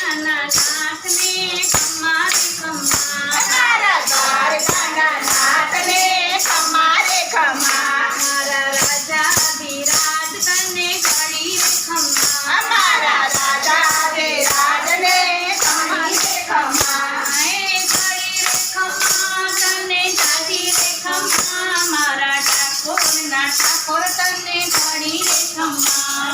દ્વારકાના નાથને ખમ્મા રે ખમ્મા મારા દ્વારકાના નાથને ખમ્મા રે ખમ્મા મારા રાજા વિરાજ કને ઘડી રે ખમ્મા અમારા રાજા વિરાજને ખમ્મા રે ખમ્મા ઘડી રે ખમ્મા તને જાજી રે ખમ્મા મારા ઠાકોરના ઠાકોર તને ઘડી રે ખમ્મા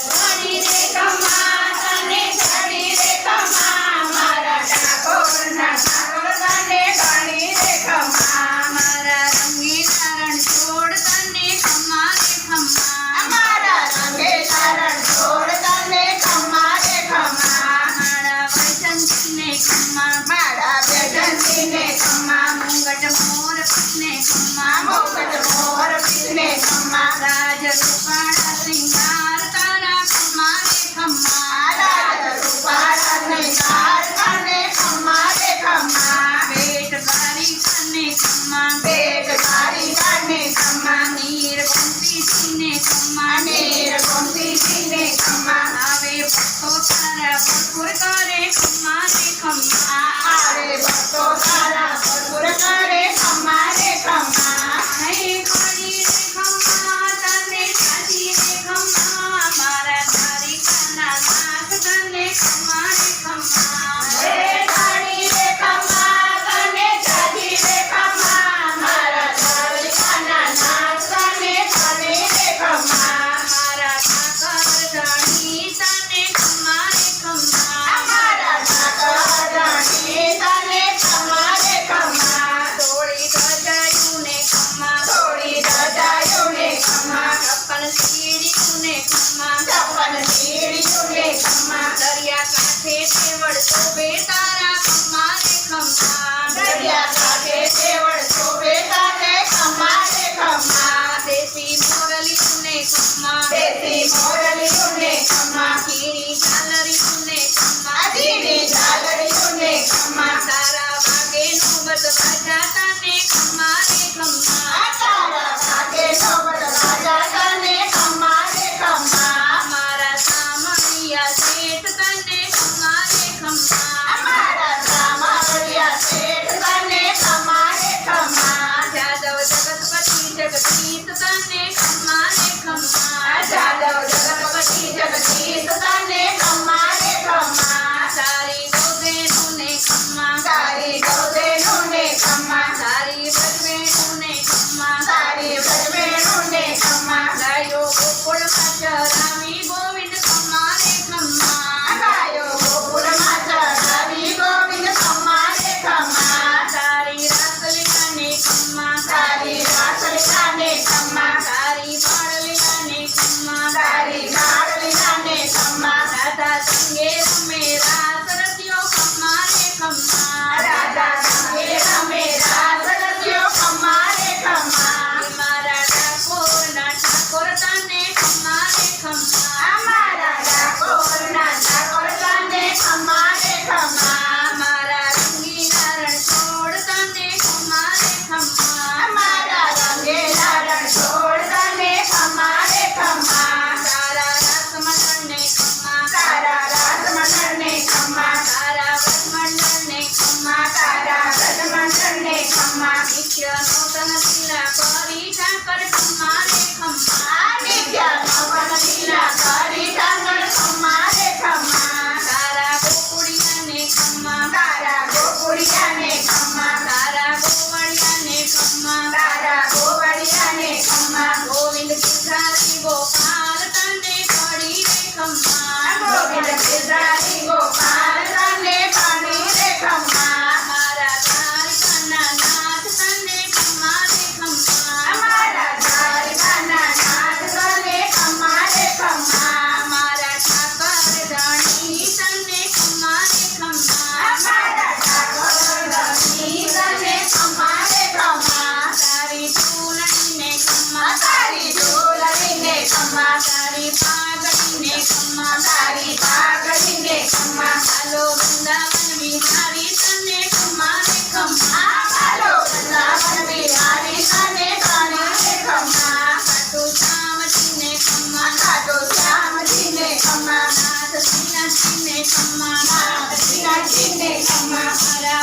ઘડી રે ખમ્મા તને ઘડી રે ખમ્મા મારા ઠાકોરના ઠાકોર તને ઘડી રે ખમ્મા મારા રંગીલા રણછોડ તને ખમ્મા રે ખમ્મા અમારા રંગેલા રણછોડ તને ખમ્મા રે ખમ્મા મારા વૈજંતીને ખમ્મા મારા બેજંતીને ખમ્મા મુંગટ મોર પીને ખમ્મા મુકટ મોર પીને ખમ્મા રાજ રૂપાળા સિંગાર તારા ખમ્મા રે ખમ્મા રાજ રૂપાળાને ગાર તને ખમ્મા રે ખમ્મા પેટ ભારી તને ખમ્મા પેટ ભારી તને ખમ્મા નીર ગોમતીજીને ખમ્મા નીર ગોમતીજીને ખમ્મા આવે ભક્તો તારા ભરપૂર કરે ખમ્મા રે ખમ્મા આવે ભક્તો તારા ભરપૂર કરે ખમ્મા રે ખમ્મા હે ઘડી રે ખમ્મા તને જાજી રે ખમ્મા મારા દ્વારિકાના નાથ તને ખમ્મા રે ખમ્મા હે ઘડી રે ખમ્મા તને જાજી રે ખમ્મા મારા દ્વારકાના નાથ તને ઘડી રે ખમ્મા મારા ઠાકર ધણી તને ખમ્મા રે ખમ્મા અમારા ઠાકરની તને ખમ્મા રે ખમ્મા થોડી ગજાયુને ખમ્મા થોડી રજાયુને ખમ્મા છપ્પન સીડીયુને ખમ્મા છપ્પન સીડીયુને ખમ્મા દરિયા કાંઠે તેવડ શોભે તારા ખમ્મા રે ખમ્મા દરિયા કાંઠે દેવળ શોભે તને ખમ્મા રે ખમ્મા દેશી મોરલીયુને ખમ્મા દેશી મોરલીયુને ખમ્મા ખીણી ઝાલરીયુને ખમ્મા આદિની ઝાલરીયુને ખમ્મા તારા વાગે નોબત બાજા તને ખમ્મા રે ખમ્મા તારા ભાગે નોબત રાજા તને ખમ્મા રે ખમ્મા મારા સામણિયા શેઠ તને ખમ્મા રે ખમ્મા અમારા સામરિયા શેઠ તને ખમ્મા રે ખમ્મા જાદવ જગતપતિ જગદીશ તને ખમ્મા રે ખમ્મા જાદવ જગતપતિ જગદીશ તને ખમ્મા રે ખમ્મા તારી ગોદેનુને ખમ્મા તારી ગૌદેનુને ખમ્મા તારી ભજવેણુને ખમ્મા તારી ભજવેણુને ખમ્મા ગાયો ગોકુળમાં ચરાવી ગોવિંદ ખમ્મા રે ખમ્મા ગાયો ગોકુળમાં ચરાવી ગોવિંદ ખમ્મા રે ખમ્મા તારી રાસલીલાને ખમ્મા તારી રાસલીલાને ખમ્મા તારી બાળલીલાને ખમ્મા તારી બાળલીલાને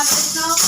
વૈષ્ણવ